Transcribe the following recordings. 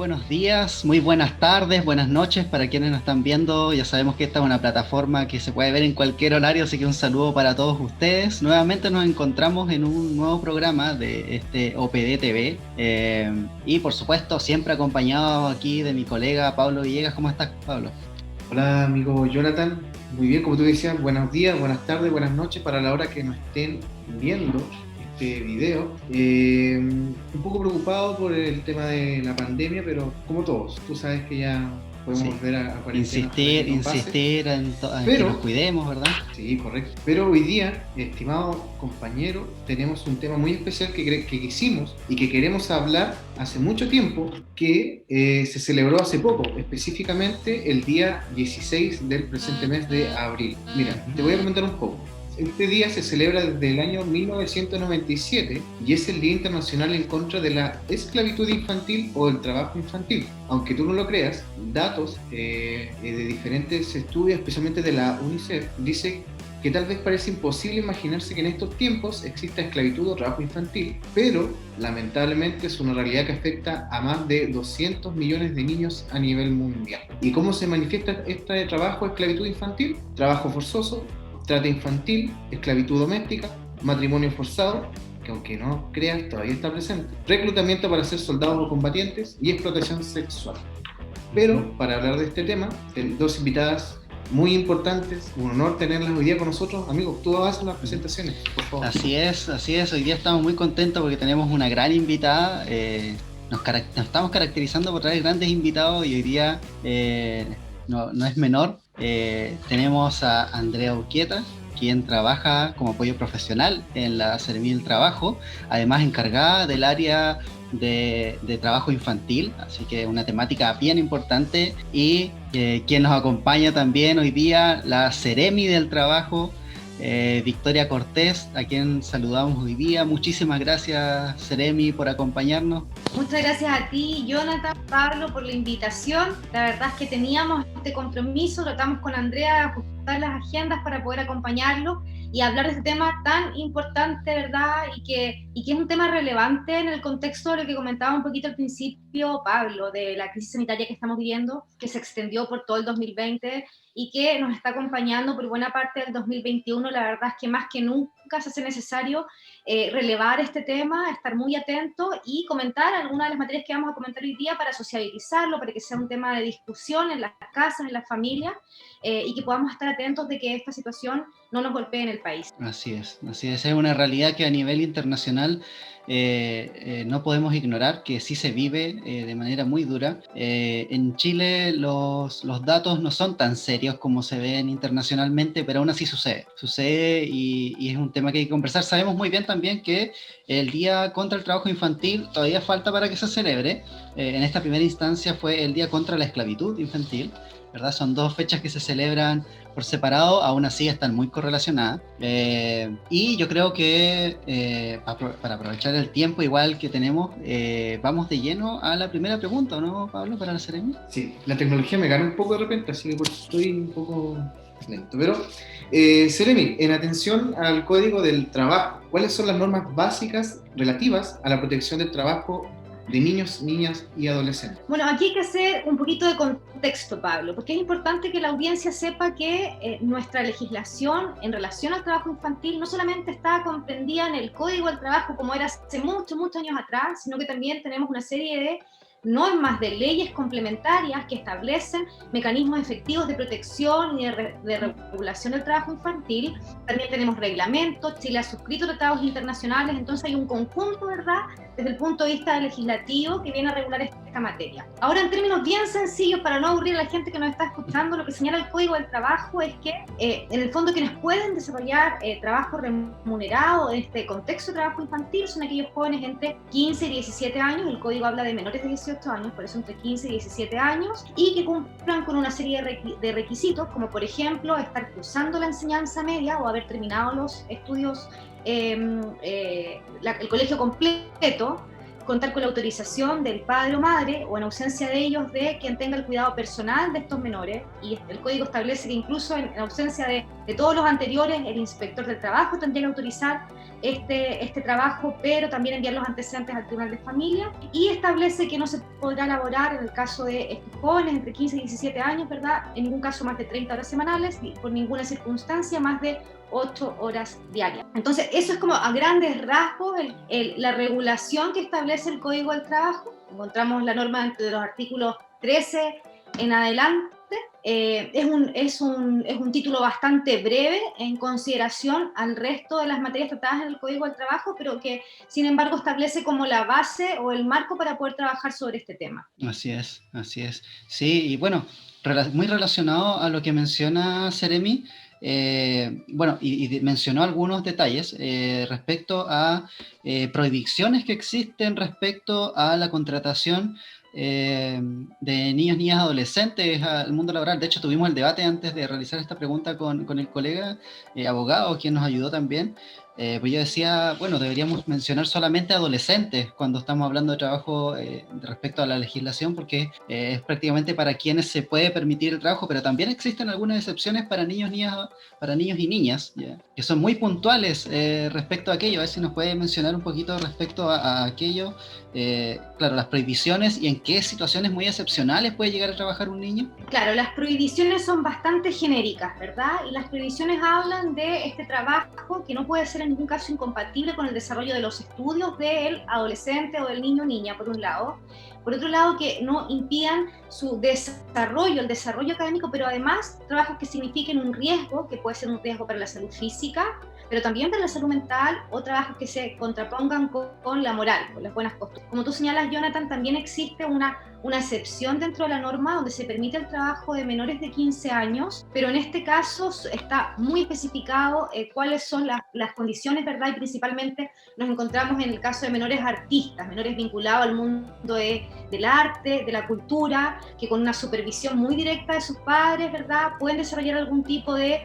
buenos días, muy buenas tardes, buenas noches para quienes nos están viendo. Ya sabemos que esta es una plataforma que se puede ver en cualquier horario, así que un saludo para todos ustedes. Nuevamente nos encontramos en un nuevo programa de este OPD TV y por supuesto siempre acompañado aquí de mi colega Pablo Villegas. ¿Cómo estás, Pablo? Hola amigo Jonathan, muy bien, como tú decías, buenos días, buenas tardes, buenas noches para la hora que nos estén viendo este video. Un poco preocupado por el tema de la pandemia, pero como todos, tú sabes que ya podemos Sí, volver a cuarentena, ojalá que no pase. insistir en que nos Pero, cuidemos, ¿verdad? sí, correcto. Pero hoy día, estimado compañero, tenemos un tema muy especial que quisimos y que queremos hablar hace mucho tiempo, que se celebró hace poco, específicamente el día 16 del presente mes de abril. Mira, te voy a comentar un poco. Este día se celebra desde el año 1997 y es el Día Internacional en contra de la esclavitud infantil o el trabajo infantil. Aunque tú no lo creas, datos de diferentes estudios, especialmente de la UNICEF, dice que tal vez parece imposible imaginarse que en estos tiempos exista esclavitud o trabajo infantil, pero lamentablemente es una realidad que afecta a más de 200 millones de niños a nivel mundial. ¿Y cómo se manifiesta este trabajo, esclavitud infantil? Trabajo forzoso, trata infantil, esclavitud doméstica, matrimonio forzado, que aunque no creas todavía está presente, reclutamiento para ser soldados o combatientes y explotación sexual. Pero para hablar de este tema, dos invitadas muy importantes, un honor tenerlas hoy día con nosotros. Amigos, tú vas a las presentaciones, por favor. Así es. Hoy día estamos muy contentos porque tenemos una gran invitada. Nos estamos caracterizando por traer grandes invitados y hoy día no es menor. Tenemos a Andrea Urquieta, quien trabaja como apoyo profesional en la Servil Trabajo, además encargada del área de trabajo infantil, así que una temática bien importante, y quien nos acompaña también hoy día, la Seremi del Trabajo, Victoria Cortés, a quien saludamos hoy día. Muchísimas gracias, Seremi, por acompañarnos. Muchas gracias a ti, Jonathan, Pablo, por la invitación. La verdad es que teníamos este compromiso, tratamos con Andrea de ajustar las agendas para poder acompañarlo y hablar de este tema tan importante, ¿verdad? Y que es un tema relevante en el contexto de lo que comentaba un poquito al principio Pablo, de la crisis sanitaria que estamos viviendo, que se extendió por todo el 2020 y que nos está acompañando por buena parte del 2021. La verdad es que más que nunca se hace necesario relevar este tema, estar muy atento y comentar algunas de las materias que vamos a comentar hoy día para sociabilizarlo, para que sea un tema de discusión en las casas, en las familias, y que podamos estar atentos de que esta situación no nos golpee en el país. Así es una realidad que a nivel internacional no podemos ignorar, que sí se vive de manera muy dura. En Chile los datos no son tan serios como se ven internacionalmente, pero aún así sucede y es un tema que hay que conversar. Sabemos muy bien también que el Día contra el Trabajo Infantil todavía falta para que se celebre. En esta primera instancia fue el Día contra la Esclavitud Infantil, ¿verdad? Son dos fechas que se celebran por separado, aún así están muy correlacionadas. Y yo creo que para aprovechar el tiempo igual que tenemos, vamos de lleno a la primera pregunta, ¿no, Pablo, para la Seremi? Sí, la tecnología me gana un poco de repente, así que por eso estoy un poco lento. Pero, Seremi, en atención al Código del Trabajo, ¿cuáles son las normas básicas relativas a la protección del trabajo de niños, niñas y adolescentes? Bueno, aquí hay que hacer un poquito de contexto, Pablo, porque es importante que la audiencia sepa que nuestra legislación en relación al trabajo infantil no solamente está comprendida en el Código del Trabajo como era hace muchos años atrás, sino que también tenemos una serie de normas de leyes complementarias que establecen mecanismos efectivos de protección y de regulación del trabajo infantil. También tenemos reglamentos, Chile ha suscrito tratados internacionales, entonces hay un conjunto, ¿verdad?, desde el punto de vista legislativo que viene a regular esta materia. Ahora, en términos bien sencillos, para no aburrir a la gente que nos está escuchando, lo que señala el Código del Trabajo es que, en el fondo, quienes pueden desarrollar trabajo remunerado en este contexto de trabajo infantil son aquellos jóvenes entre 15 y 17 años, el Código habla de menores de 18 años, por eso entre 15 y 17 años, y que cumplan con una serie de requisitos, como por ejemplo, estar cursando la enseñanza media o haber terminado los estudios, el colegio completo, contar con la autorización del padre o madre, o en ausencia de ellos, de quien tenga el cuidado personal de estos menores, y el código establece que incluso en ausencia de todos los anteriores, el inspector del trabajo tendría que autorizar este trabajo, pero también enviar los antecedentes al tribunal de familia, y establece que no se podrá laborar en el caso de estos jóvenes entre 15 y 17 años, ¿verdad? En ningún caso más de 30 horas semanales, ni por ninguna circunstancia más de 8 horas diarias. Entonces, eso es como a grandes rasgos la regulación que establece el Código del Trabajo. Encontramos la norma entre los artículos 13 en adelante. Es un título bastante breve en consideración al resto de las materias tratadas en el Código del Trabajo, pero que sin embargo establece como la base o el marco para poder trabajar sobre este tema. Así es. Sí, y bueno, muy relacionado a lo que menciona Seremi, bueno, y mencionó algunos detalles respecto a prohibiciones que existen respecto a la contratación de niños, niñas, adolescentes al mundo laboral. De hecho, tuvimos el debate antes de realizar esta pregunta con el colega abogado, quien nos ayudó también. Pues yo decía, bueno, deberíamos mencionar solamente adolescentes cuando estamos hablando de trabajo respecto a la legislación, porque es prácticamente para quienes se puede permitir el trabajo, pero también existen algunas excepciones para niños, niñas, para niños y niñas, ¿ya? Que son muy puntuales respecto a aquello. A ver si nos puede mencionar un poquito respecto a aquello, claro, las prohibiciones y en qué situaciones muy excepcionales puede llegar a trabajar un niño. Claro, las prohibiciones son bastante genéricas, ¿verdad? Y las prohibiciones hablan de este trabajo que no puede ser en ningún caso incompatible con el desarrollo de los estudios del adolescente o del niño o niña, por un lado. Por otro lado, que no impidan su desarrollo, el desarrollo académico, pero además trabajos que signifiquen un riesgo, que puede ser un riesgo para la salud física, pero también para la salud mental, o trabajos que se contrapongan con la moral, con las buenas costumbres. Como tú señalas, Jonathan, también existe una excepción dentro de la norma donde se permite el trabajo de menores de 15 años, pero en este caso está muy especificado cuáles son las condiciones, ¿verdad? Y principalmente nos encontramos en el caso de menores artistas, menores vinculados al mundo del arte, de la cultura, que con una supervisión muy directa de sus padres, ¿verdad? Pueden desarrollar algún tipo de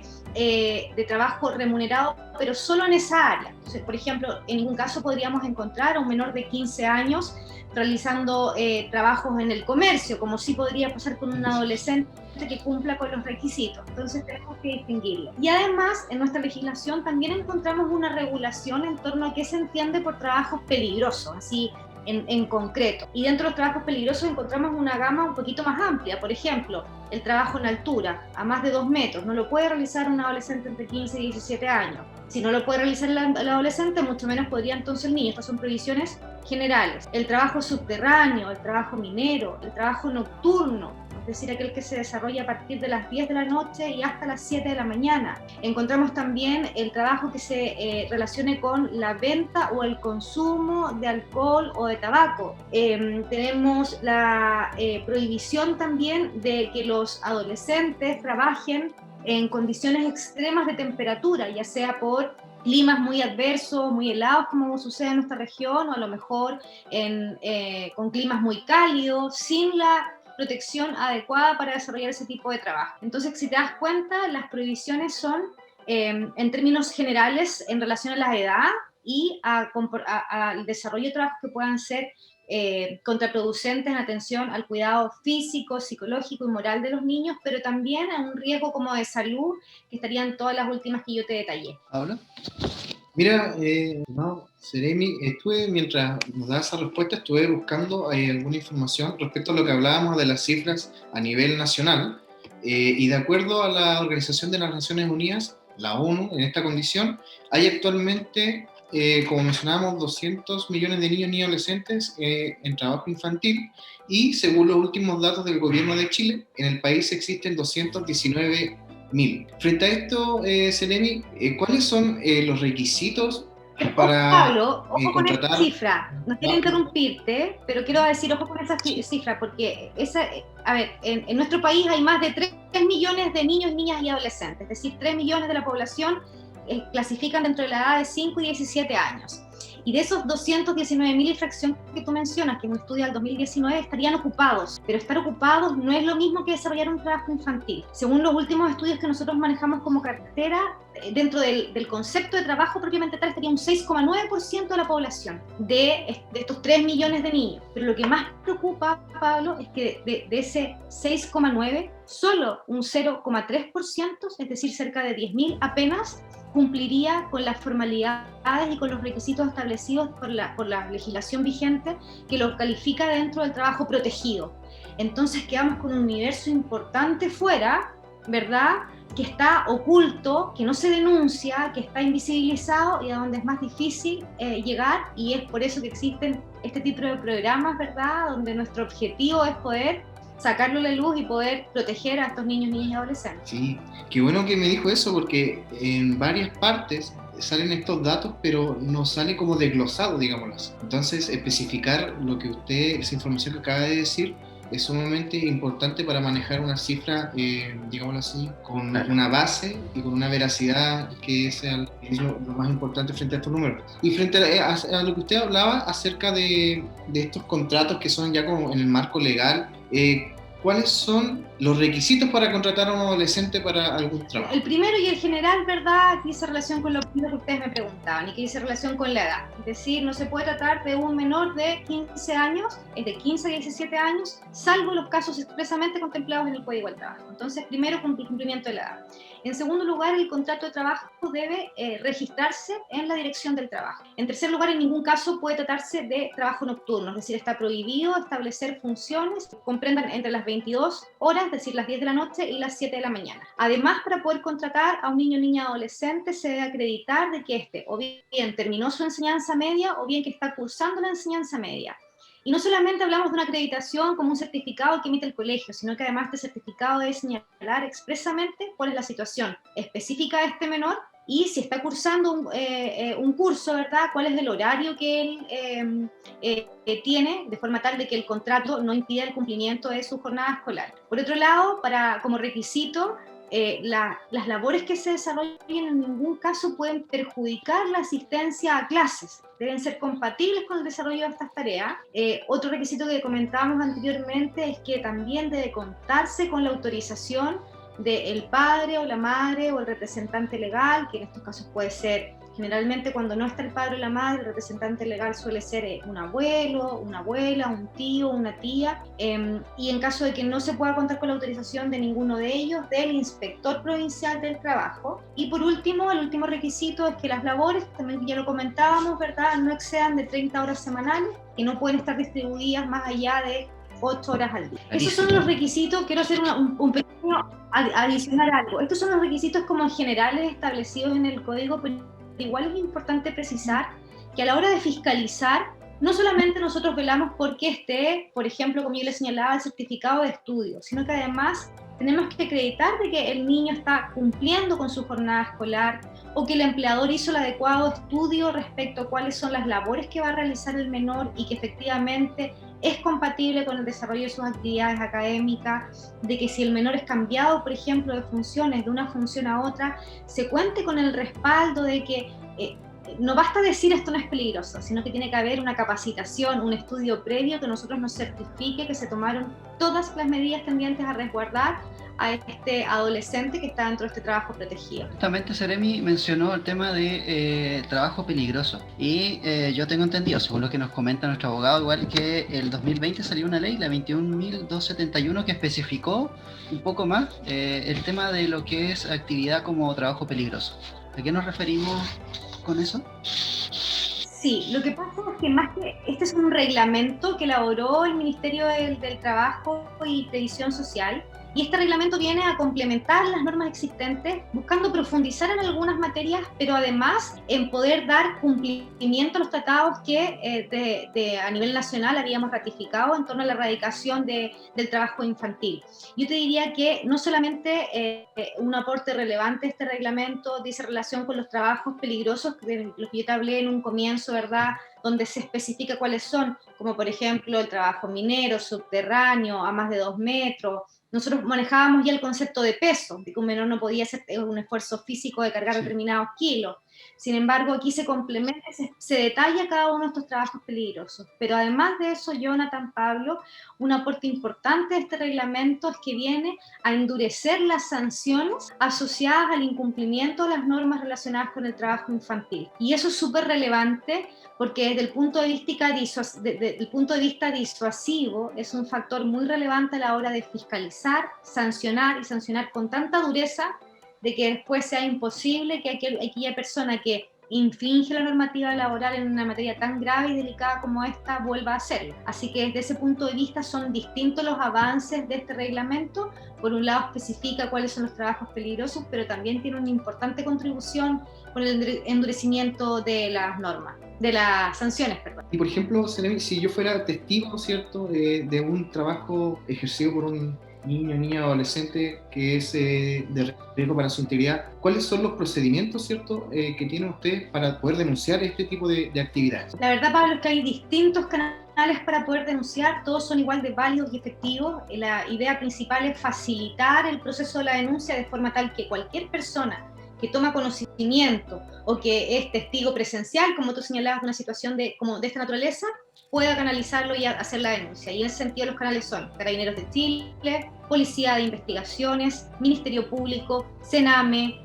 trabajo remunerado, pero solo en esa área. Entonces, por ejemplo, en ningún caso podríamos encontrar a un menor de 15 años realizando trabajos en el comercio, como sí podría pasar con un adolescente que cumpla con los requisitos. Entonces tenemos que distinguirlo. Y además, en nuestra legislación también encontramos una regulación en torno a qué se entiende por trabajos peligrosos, así en concreto. Y dentro de los trabajos peligrosos encontramos una gama un poquito más amplia. Por ejemplo, el trabajo en altura, a más de 2 metros, no lo puede realizar un adolescente entre 15 y 17 años. Si no lo puede realizar el adolescente, mucho menos podría entonces el niño. Estas son prohibiciones generales. El trabajo subterráneo, el trabajo minero, el trabajo nocturno, es decir, aquel que se desarrolla a partir de las 10 de la noche y hasta las 7 de la mañana. Encontramos también el trabajo que se relacione con la venta o el consumo de alcohol o de tabaco. Tenemos la prohibición también de que los adolescentes trabajen en condiciones extremas de temperatura, ya sea por climas muy adversos, muy helados, como sucede en nuestra región, o a lo mejor con climas muy cálidos, sin la protección adecuada para desarrollar ese tipo de trabajo. Entonces, si te das cuenta, las prohibiciones son, en términos generales, en relación a la edad y al desarrollo de trabajos que puedan ser contraproducentes en atención al cuidado físico, psicológico y moral de los niños, pero también a un riesgo como de salud, que estarían todas las últimas que yo te detallé. ¿Habla? Mira, no, Seremi, mientras nos das esa respuesta, estuve buscando alguna información respecto a lo que hablábamos de las cifras a nivel nacional, y de acuerdo a la Organización de las Naciones Unidas, la ONU, en esta condición, hay actualmente, como mencionábamos, 200 millones de niños y adolescentes en trabajo infantil, y según los últimos datos del gobierno de Chile, en el país existen 219 mil. Frente a esto, Seremi, ¿cuáles son los requisitos para Pablo, ojo contratar? Con esa cifra, no quiero interrumpirte, pero quiero decir, ojo con esa cifra, porque en nuestro país hay más de 3 millones de niños, niñas y adolescentes, es decir, 3 millones de la población clasifican dentro de la edad de 5 y 17 años. Y de esos 219.000 y fracción que tú mencionas, que es un estudio del 2019, estarían ocupados. Pero estar ocupados no es lo mismo que desarrollar un trabajo infantil. Según los últimos estudios que nosotros manejamos como cartera, dentro del concepto de trabajo propiamente tal, estaría un 6,9% de la población de estos 3 millones de niños. Pero lo que más preocupa, Pablo, es que de ese 6,9, solo un 0,3%, es decir, cerca de 10.000 apenas, cumpliría con las formalidades y con los requisitos establecidos por la legislación vigente que lo califica dentro del trabajo protegido. Entonces quedamos con un universo importante fuera, ¿verdad?, que está oculto, que no se denuncia, que está invisibilizado y a donde es más difícil llegar, y es por eso que existen este tipo de programas, ¿verdad?, donde nuestro objetivo es poder sacarlo a la luz y poder proteger a estos niños, niñas y adolescentes. Sí, qué bueno que me dijo eso, porque en varias partes salen estos datos, pero no sale como desglosado, digámoslo así. Entonces, especificar lo que usted, esa información que acaba de decir, es sumamente importante para manejar una cifra, digámoslo así, con una base y con una veracidad que es lo más importante frente a estos números. Y frente a lo que usted hablaba acerca de estos contratos que son ya como en el marco legal, ¿cuáles son los requisitos para contratar a un adolescente para algún trabajo? El primero y el general, ¿verdad?, que dice relación con lo primero que ustedes me preguntaban y que dice relación con la edad. Es decir, no se puede tratar de un menor de 15 años, es de 15 a 17 años, salvo los casos expresamente contemplados en el Código del Trabajo. Entonces, primero, cumplimiento de la edad. En segundo lugar, el contrato de trabajo debe registrarse en la dirección del trabajo. En tercer lugar, en ningún caso puede tratarse de trabajo nocturno, es decir, está prohibido establecer funciones que comprendan entre las 22 horas, es decir, las 10 de la noche y las 7 de la mañana. Además, para poder contratar a un niño, niña, adolescente, se debe acreditar de que éste o bien terminó su enseñanza media o bien que está cursando la enseñanza media. Y no solamente hablamos de una acreditación como un certificado que emite el colegio, sino que además este certificado debe señalar expresamente cuál es la situación específica de este menor y si está cursando un curso, ¿verdad?, cuál es el horario que él tiene, de forma tal de que el contrato no impida el cumplimiento de su jornada escolar. Por otro lado, como requisito, las labores que se desarrollen en ningún caso pueden perjudicar la asistencia a clases, deben ser compatibles con el desarrollo de estas tareas. Otro requisito que comentábamos anteriormente es que también debe contarse con la autorización del padre o la madre o el representante legal, que en estos casos puede ser, generalmente cuando no está el padre o la madre, el representante legal suele ser un abuelo, una abuela, un tío, una tía, y en caso de que no se pueda contar con la autorización de ninguno de ellos, del inspector provincial del trabajo. Y por último, el último requisito es que las labores, también ya lo comentábamos, ¿verdad?, no excedan de 30 horas semanales y no pueden estar distribuidas más allá de 8 horas al día. Esos son los requisitos. Quiero hacer un pequeño adicionar algo. Estos son los requisitos como generales establecidos en el código, pero igual es importante precisar que a la hora de fiscalizar, no solamente nosotros velamos por que esté, por ejemplo, como yo les señalaba, el certificado de estudio, sino que además tenemos que acreditar de que el niño está cumpliendo con su jornada escolar o que el empleador hizo el adecuado estudio respecto a cuáles son las labores que va a realizar el menor y que efectivamente es compatible con el desarrollo de sus actividades académicas, de que si el menor es cambiado, por ejemplo, de funciones de una función a otra, se cuente con el respaldo de que no basta decir esto no es peligroso, sino que tiene que haber una capacitación, un estudio previo que nosotros nos certifique que se tomaron todas las medidas tendientes a resguardar a este adolescente que está dentro de este trabajo protegido. Justamente Seremi mencionó el tema de trabajo peligroso y yo tengo entendido, según lo que nos comenta nuestro abogado, igual que el 2020 salió una ley, la 21.271, que especificó un poco más el tema de lo que es actividad como trabajo peligroso. ¿A qué nos referimos con eso? Sí, lo que pasa es que más que este es un reglamento que elaboró el Ministerio del Trabajo y Previsión Social, y este reglamento viene a complementar las normas existentes, buscando profundizar en algunas materias, pero además en poder dar cumplimiento a los tratados que a nivel nacional habíamos ratificado en torno a la erradicación del trabajo infantil. Yo te diría que no solamente un aporte relevante a este reglamento dice relación con los trabajos peligrosos, de los que yo te hablé en un comienzo, ¿verdad?, donde se especifica cuáles son, como por ejemplo el trabajo minero, subterráneo, a más de 2 metros. Nosotros manejábamos ya el concepto de peso, de que un menor no podía hacer un esfuerzo físico de cargar determinados kilos. Sin embargo, aquí se complementa, se detalla cada uno de estos trabajos peligrosos. Pero además de eso, Jonathan, Pablo, un aporte importante de este reglamento es que viene a endurecer las sanciones asociadas al incumplimiento de las normas relacionadas con el trabajo infantil. Y eso es súper relevante porque desde el punto de vista disuasivo es un factor muy relevante a la hora de fiscalizar, sancionar y sancionar con tanta dureza de que después sea imposible que aquella persona que infringe la normativa laboral en una materia tan grave y delicada como esta vuelva a hacerlo. Así que desde ese punto de vista son distintos los avances de este reglamento. Por un lado especifica cuáles son los trabajos peligrosos, pero también tiene una importante contribución con el endurecimiento de las normas, de las sanciones, perdón. Y por ejemplo, si yo fuera testigo, ¿cierto?, de un trabajo ejercido por un niño, niña, adolescente que es de riesgo para su integridad, ¿cuáles son los procedimientos, cierto, que tienen ustedes para poder denunciar este tipo de actividades? La verdad, Pablo, es que hay distintos canales para poder denunciar, todos son igual de válidos y efectivos. La idea principal es facilitar el proceso de la denuncia de forma tal que cualquier persona que toma conocimiento o que es testigo presencial, como tú señalabas, de una situación de esta naturaleza, pueda canalizarlo y hacer la denuncia. Y en ese sentido los canales son Carabineros de Chile, Policía de Investigaciones, Ministerio Público, Sename,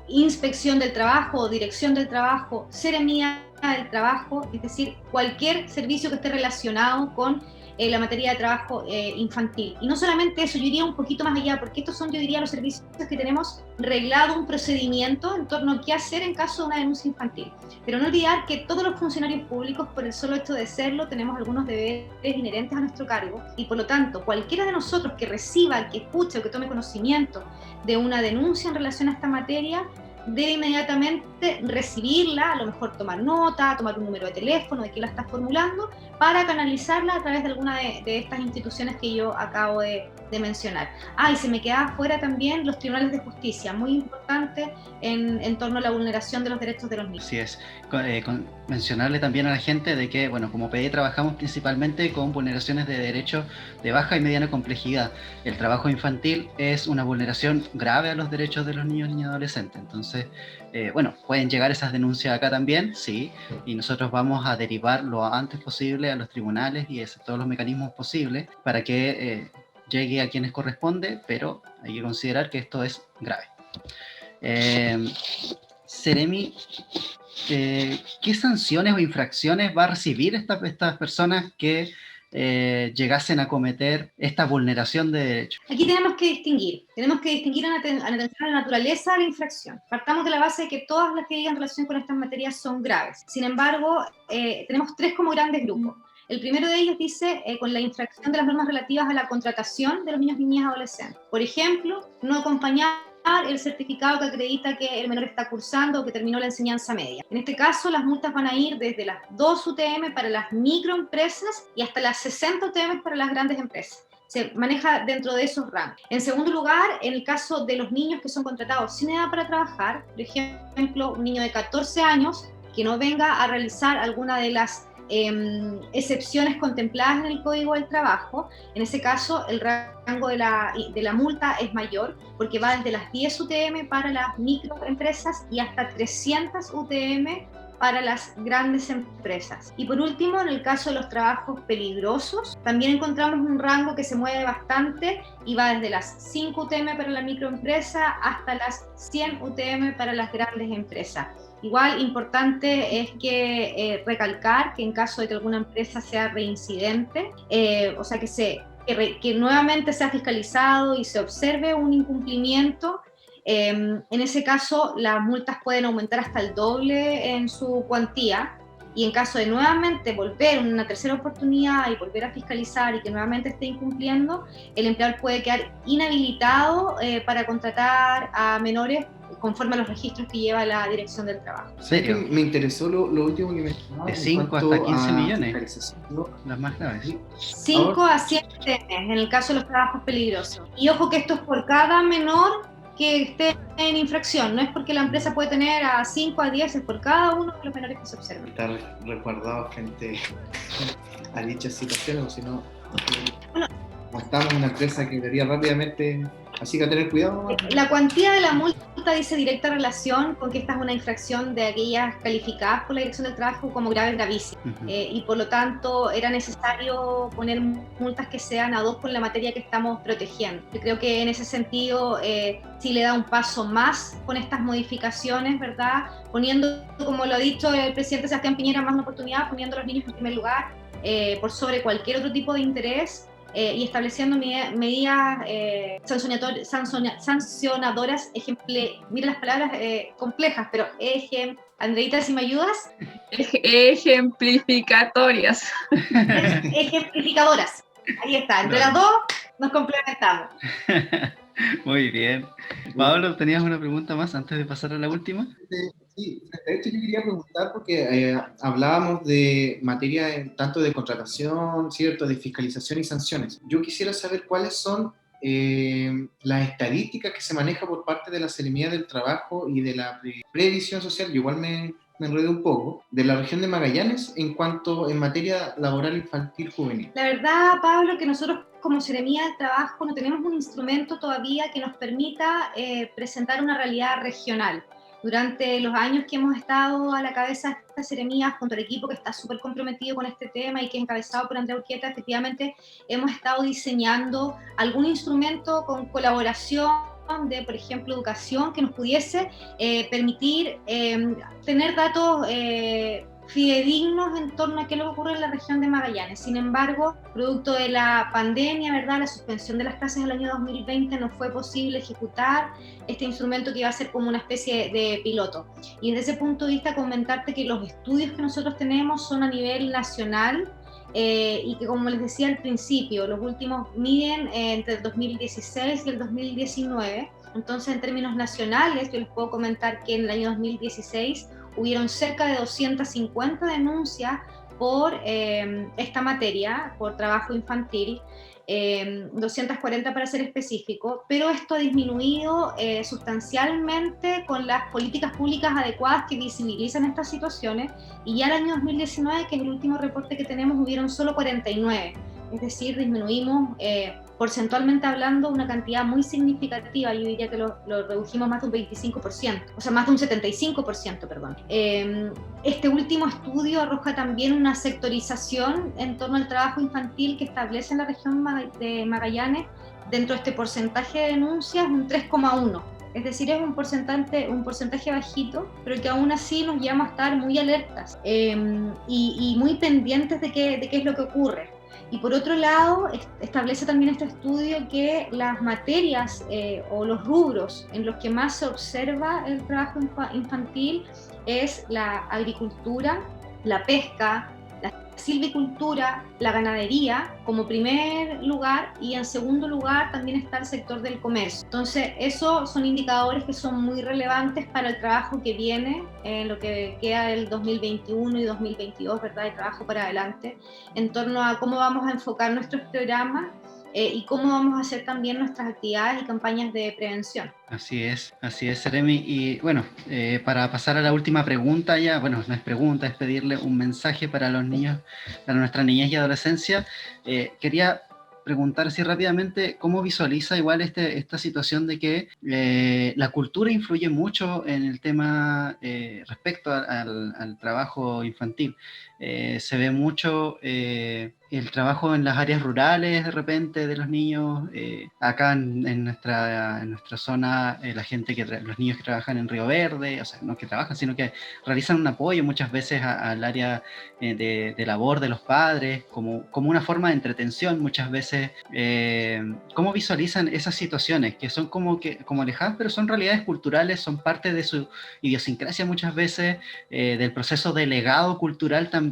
Inspección del Trabajo o Dirección del Trabajo, Seremía del Trabajo, es decir, cualquier servicio que esté relacionado con la materia de trabajo infantil. Y no solamente eso, yo iría un poquito más allá, porque estos son, yo diría, los servicios que tenemos reglado un procedimiento en torno a qué hacer en caso de una denuncia infantil. Pero no olvidar que todos los funcionarios públicos, por el solo hecho de serlo, tenemos algunos deberes inherentes a nuestro cargo, y por lo tanto, cualquiera de nosotros que reciba, que escuche o que tome conocimiento de una denuncia en relación a esta materia, debe inmediatamente recibirla, a lo mejor tomar nota, tomar un número de teléfono de quién la está formulando, para canalizarla a través de alguna de estas instituciones que yo acabo de mencionar. Y se me quedaba fuera también los tribunales de justicia, muy importante en torno a la vulneración de los derechos de los niños. Así es. Mencionarle también a la gente de que, bueno, como PDI trabajamos principalmente con vulneraciones de derechos de baja y mediana complejidad. El trabajo infantil es una vulneración grave a los derechos de los niños, niñas y adolescentes. Entonces, pueden llegar esas denuncias acá también, sí, y nosotros vamos a derivar lo antes posible a los tribunales y a todos los mecanismos posibles para que llegue a quienes corresponde, pero hay que considerar que esto es grave. Seremi, ¿qué sanciones o infracciones va a recibir estas personas que llegasen a cometer esta vulneración de derechos? Aquí tenemos que distinguir en atención a la naturaleza de la infracción. Partamos de la base de que todas las que digan relación con estas materias son graves. Sin embargo, tenemos tres como grandes grupos. El primero de ellos dice con la infracción de las normas relativas a la contratación de los niños, niñas y adolescentes. Por ejemplo, no acompañar el certificado que acredita que el menor está cursando o que terminó la enseñanza media. En este caso, las multas van a ir desde las 2 UTM para las microempresas y hasta las 60 UTM para las grandes empresas. Se maneja dentro de esos rangos. En segundo lugar, en el caso de los niños que son contratados sin edad para trabajar, por ejemplo, un niño de 14 años que no venga a realizar alguna de las excepciones contempladas en el Código del Trabajo, en ese caso el rango de la multa es mayor porque va desde las 10 UTM para las microempresas y hasta 300 UTM para las grandes empresas. Y por último, en el caso de los trabajos peligrosos, también encontramos un rango que se mueve bastante y va desde las 5 UTM para la microempresa hasta las 100 UTM para las grandes empresas. Igual importante es que recalcar que en caso de que alguna empresa sea reincidente, o sea que nuevamente sea fiscalizado y se observe un incumplimiento, en ese caso las multas pueden aumentar hasta el doble en su cuantía, y en caso de nuevamente volver una tercera oportunidad y volver a fiscalizar y que nuevamente esté incumpliendo, el empleador puede quedar inhabilitado para contratar a menores conforme a los registros que lleva la Dirección del Trabajo. ¿En serio? Me interesó lo último que mencionaba. De 5 hasta 15 millones, las más graves. 5 a 7 en el caso de los trabajos peligrosos. Y ojo que esto es por cada menor que esté en infracción, no es porque la empresa puede tener a 5 a 10, es por cada uno de los menores que se observan. Estar resguardado frente a dichas situaciones, o si no, estamos en una empresa que debería rápidamente Así que a tener cuidado. La cuantía de la multa dice directa relación con que esta es una infracción de aquellas calificadas por la Dirección del Trabajo como graves, gravísimas. Y por lo tanto era necesario poner multas que sean ad hoc con la materia que estamos protegiendo. Yo creo que en ese sentido Chile da un paso más con estas modificaciones, ¿verdad? Poniendo, como lo ha dicho el presidente Sebastián Piñera, más una oportunidad, poniendo a los niños en primer lugar, por sobre cualquier otro tipo de interés. Y estableciendo medidas sancionadoras, mira las palabras complejas, pero Andreita, si me ayudas. Ejemplificatorias. Ejemplificadoras. Ahí está, entre las dos nos complementamos. Muy bien. Pablo, ¿tenías una pregunta más antes de pasar a la última? Sí, de hecho yo quería preguntar porque hablábamos de materia tanto de contratación, ¿cierto?, de fiscalización y sanciones. Yo quisiera saber cuáles son las estadísticas que se maneja por parte de la Seremía del Trabajo y de la Previsión Social. Yo igual me enredé un poco, de la región de Magallanes en materia laboral infantil juvenil. La verdad, Pablo, que nosotros como Seremía del Trabajo no tenemos un instrumento todavía que nos permita presentar una realidad regional. Durante los años que hemos estado a la cabeza de esta seremía, junto al equipo que está súper comprometido con este tema y que es encabezado por Andrea Urquieta, efectivamente hemos estado diseñando algún instrumento con colaboración de, por ejemplo, educación, que nos pudiese permitir tener datos fidedignos en torno a qué es lo que ocurre en la región de Magallanes. Sin embargo, producto de la pandemia, ¿verdad?, la suspensión de las clases del año 2020, no fue posible ejecutar este instrumento que iba a ser como una especie de piloto. Y desde ese punto de vista, comentarte que los estudios que nosotros tenemos son a nivel nacional, y que, como les decía al principio, los últimos miden entre el 2016 y el 2019. Entonces, en términos nacionales, yo les puedo comentar que en el año 2016 hubieron cerca de 250 denuncias por esta materia, por trabajo infantil, 240 para ser específico, pero esto ha disminuido sustancialmente con las políticas públicas adecuadas que visibilizan estas situaciones, y ya el año 2019, que es el último reporte que tenemos, hubieron solo 49, es decir, disminuimos porcentualmente hablando una cantidad muy significativa. Yo diría que lo redujimos más de un 25%, o sea, más de un 75%, perdón. Este último estudio arroja también una sectorización en torno al trabajo infantil que establece en la región de Magallanes, dentro de este porcentaje de denuncias, un 3,1%. Es decir, es un porcentaje bajito, pero que aún así nos llama a estar muy alertas y muy pendientes de qué es lo que ocurre. Y por otro lado, establece también este estudio que las materias o los rubros en los que más se observa el trabajo infantil es la agricultura, la pesca, la silvicultura, la ganadería como primer lugar, y en segundo lugar también está el sector del comercio. Entonces, esos son indicadores que son muy relevantes para el trabajo que viene, lo que queda del 2021 y 2022, ¿verdad? El trabajo para adelante, en torno a cómo vamos a enfocar nuestros programas y cómo vamos a hacer también nuestras actividades y campañas de prevención. Así es, Seremi. Y bueno, para pasar a la última pregunta ya, bueno, no es pregunta, es pedirle un mensaje para los niños, para nuestra niñez y adolescencia. Quería preguntar así rápidamente, ¿cómo visualiza igual esta situación de que la cultura influye mucho en el tema respecto al trabajo infantil? Se ve mucho el trabajo en las áreas rurales de repente de los niños, acá en nuestra zona, los niños que trabajan en Río Verde, o sea, no que trabajan, sino que realizan un apoyo muchas veces al área de labor de los padres, como una forma de entretención muchas veces. ¿Cómo visualizan esas situaciones que son como alejadas, pero son realidades culturales, son parte de su idiosincrasia muchas veces, del proceso de legado cultural también,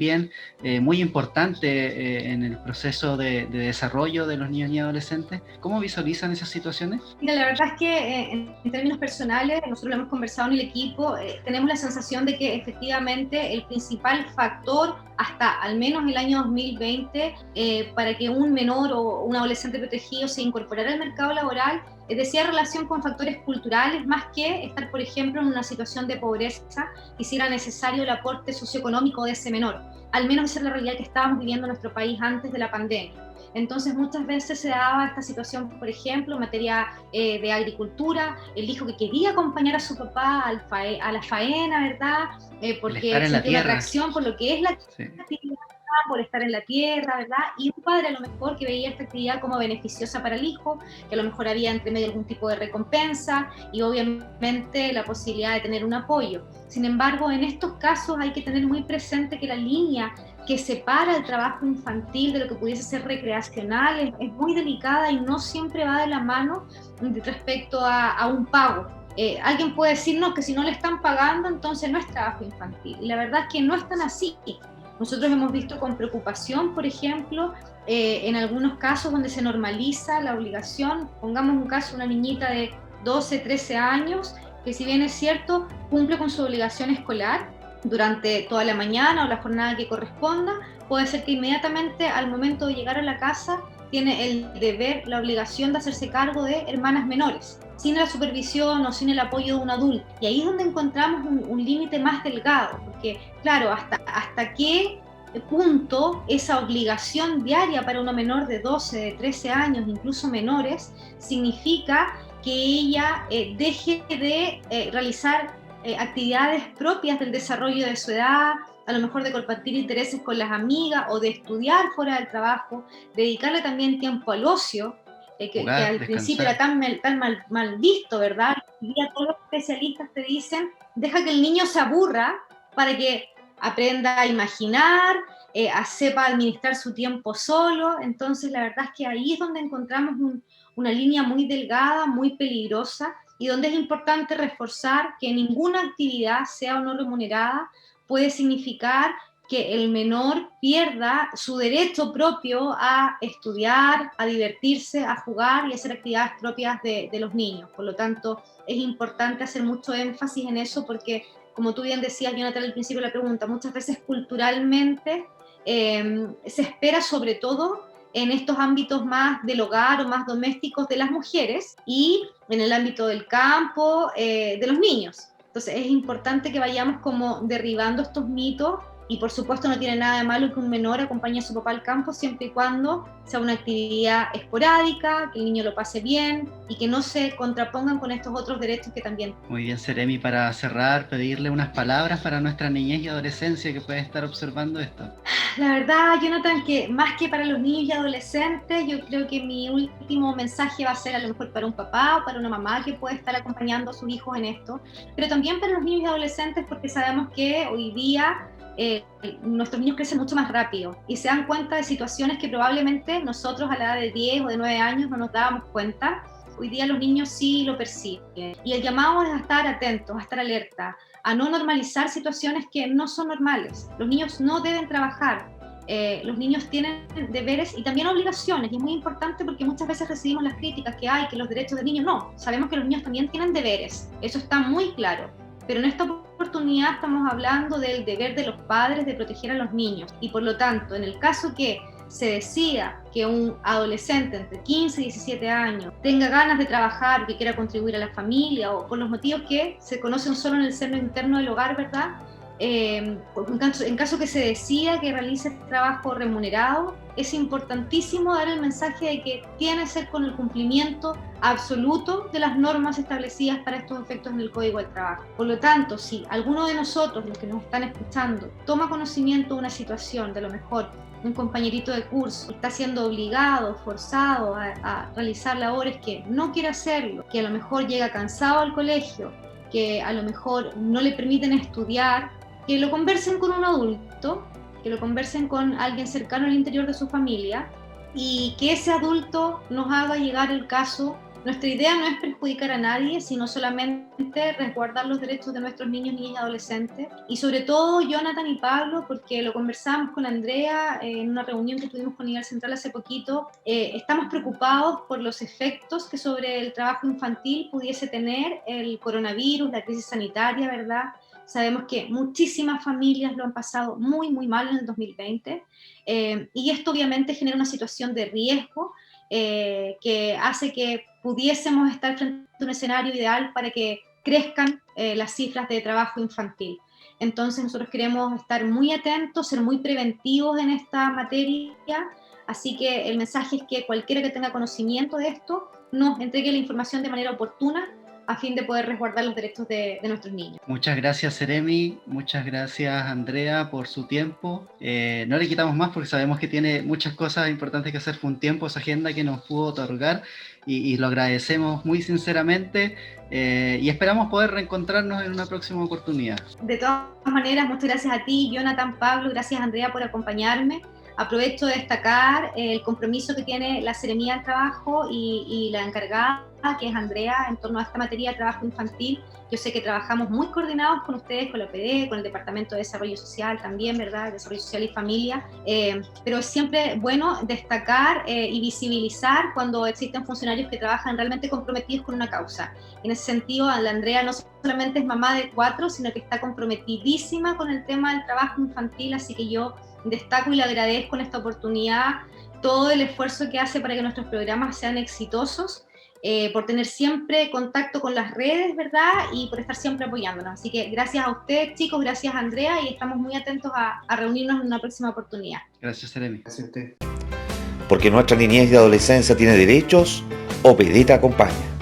muy importante en el proceso de desarrollo de los niños y adolescentes? ¿Cómo visualizan esas situaciones? Mira, la verdad es que en términos personales, nosotros lo hemos conversado en el equipo, tenemos la sensación de que efectivamente el principal factor hasta al menos el año 2020 para que un menor o un adolescente protegido se incorporara al mercado laboral decía relación con factores culturales, más que estar, por ejemplo, en una situación de pobreza que hiciera necesario el aporte socioeconómico de ese menor. al menos esa es la realidad que estábamos viviendo en nuestro país antes de la pandemia. Entonces muchas veces se daba esta situación, por ejemplo, en materia de agricultura, el hijo que quería acompañar a su papá a la faena, ¿verdad? Porque siente una atracción por lo que es la actividad, por estar en la tierra, ¿verdad? Y un padre a lo mejor que veía esta actividad como beneficiosa para el hijo, que a lo mejor había entre medio algún tipo de recompensa y obviamente la posibilidad de tener un apoyo. Sin embargo, en estos casos hay que tener muy presente que la línea que separa el trabajo infantil de lo que pudiese ser recreacional es muy delicada y no siempre va de la mano respecto a un pago. Alguien puede decirnos que si no le están pagando, entonces no es trabajo infantil. Y la verdad es que no es tan así. Nosotros hemos visto con preocupación, por ejemplo, en algunos casos donde se normaliza la obligación, pongamos un caso, una niñita de 12, 13 años, que si bien es cierto, cumple con su obligación escolar durante toda la mañana o la jornada que corresponda, puede ser que inmediatamente al momento de llegar a la casa tiene el deber, la obligación de hacerse cargo de hermanas menores, sin la supervisión o sin el apoyo de un adulto. Y ahí es donde encontramos un límite más delgado, porque claro, hasta qué punto esa obligación diaria para una menor de 12, de 13 años, incluso menores, significa que ella deje de realizar actividades propias del desarrollo de su edad, a lo mejor de compartir intereses con las amigas o de estudiar fuera del trabajo, dedicarle también tiempo al ocio, que al principio era tan mal visto, ¿verdad? Y todos los especialistas te dicen, deja que el niño se aburra para que aprenda a imaginar, sepa administrar su tiempo solo. Entonces la verdad es que ahí es donde encontramos una línea muy delgada, muy peligrosa, y donde es importante reforzar que ninguna actividad, sea o no remunerada, puede significar que el menor pierda su derecho propio a estudiar, a divertirse, a jugar y a hacer actividades propias de los niños. Por lo tanto, es importante hacer mucho énfasis en eso porque, como tú bien decías, Jonathan, al principio de la pregunta, muchas veces culturalmente se espera sobre todo en estos ámbitos más del hogar o más domésticos de las mujeres y en el ámbito del campo, de los niños. Entonces es importante que vayamos como derribando estos mitos y por supuesto no tiene nada de malo que un menor acompañe a su papá al campo siempre y cuando sea una actividad esporádica, que el niño lo pase bien y que no se contrapongan con estos otros derechos que también. Muy bien, Seremi, para cerrar, pedirle unas palabras para nuestra niñez y adolescencia que puede estar observando esto. La verdad, Jonathan, que más que para los niños y adolescentes, yo creo que mi último mensaje va a ser a lo mejor para un papá o para una mamá que puede estar acompañando a sus hijos en esto, pero también para los niños y adolescentes porque sabemos que hoy día nuestros niños crecen mucho más rápido y se dan cuenta de situaciones que probablemente nosotros a la edad de 10 o de 9 años no nos dábamos cuenta. Hoy día los niños sí lo perciben. Y el llamado es a estar atentos, a estar alerta, a no normalizar situaciones que no son normales. Los niños no deben trabajar. Los niños tienen deberes y también obligaciones, y es muy importante porque muchas veces recibimos las críticas que hay, que los derechos del niño no. Sabemos que los niños también tienen deberes, eso está muy claro. Pero en esta oportunidad estamos hablando del deber de los padres de proteger a los niños. Y por lo tanto, en el caso que se decida que un adolescente entre 15 y 17 años tenga ganas de trabajar, que quiera contribuir a la familia o por los motivos que se conocen solo en el seno interno del hogar, ¿verdad? En caso que se decida que realice trabajo remunerado, es importantísimo dar el mensaje de que tiene que ser con el cumplimiento absoluto de las normas establecidas para estos efectos en el Código del Trabajo. Por lo tanto, si alguno de nosotros, los que nos están escuchando, toma conocimiento de una situación, de lo mejor un compañerito de curso está siendo obligado, forzado a realizar labores que no quiere hacerlo, que a lo mejor llega cansado al colegio, que a lo mejor no le permiten estudiar, que lo conversen con un adulto, que lo conversen con alguien cercano al interior de su familia y que ese adulto nos haga llegar el caso. Nuestra idea no es perjudicar a nadie, sino solamente resguardar los derechos de nuestros niños, niñas y adolescentes. Y sobre todo, Jonathan y Pablo, porque lo conversamos con Andrea en una reunión que tuvimos con Nivel Central hace poquito, estamos preocupados por los efectos que sobre el trabajo infantil pudiese tener el coronavirus, la crisis sanitaria, ¿verdad? Sabemos que muchísimas familias lo han pasado muy, muy mal en el 2020 y esto obviamente genera una situación de riesgo que hace que pudiésemos estar frente a un escenario ideal para que crezcan las cifras de trabajo infantil. Entonces nosotros queremos estar muy atentos, ser muy preventivos en esta materia, así que el mensaje es que cualquiera que tenga conocimiento de esto nos entregue la información de manera oportuna a fin de poder resguardar los derechos de nuestros niños. Muchas gracias, Seremi, muchas gracias, Andrea, por su tiempo. No le quitamos más porque sabemos que tiene muchas cosas importantes que hacer, fue un tiempo, esa agenda que nos pudo otorgar y lo agradecemos muy sinceramente y esperamos poder reencontrarnos en una próxima oportunidad. De todas maneras, muchas gracias a ti, Jonathan, Pablo, gracias, Andrea, por acompañarme. Aprovecho de destacar el compromiso que tiene la Seremía del Trabajo y la encargada, que es Andrea, en torno a esta materia de trabajo infantil. Yo sé que trabajamos muy coordinados con ustedes, con la OPD, con el Departamento de Desarrollo Social también, ¿verdad? Desarrollo Social y Familia. Pero es siempre bueno destacar y visibilizar cuando existen funcionarios que trabajan realmente comprometidos con una causa. En ese sentido, la Andrea no solamente es mamá de 4, sino que está comprometidísima con el tema del trabajo infantil, así que yo destaco y le agradezco en esta oportunidad todo el esfuerzo que hace para que nuestros programas sean exitosos, por tener siempre contacto con las redes, ¿verdad? Y por estar siempre apoyándonos. Así que gracias a ustedes, chicos, gracias, Andrea, y estamos muy atentos a reunirnos en una próxima oportunidad. Gracias, Seremi. Gracias a usted. Porque nuestra niñez y adolescencia tiene derechos, OPD te acompaña.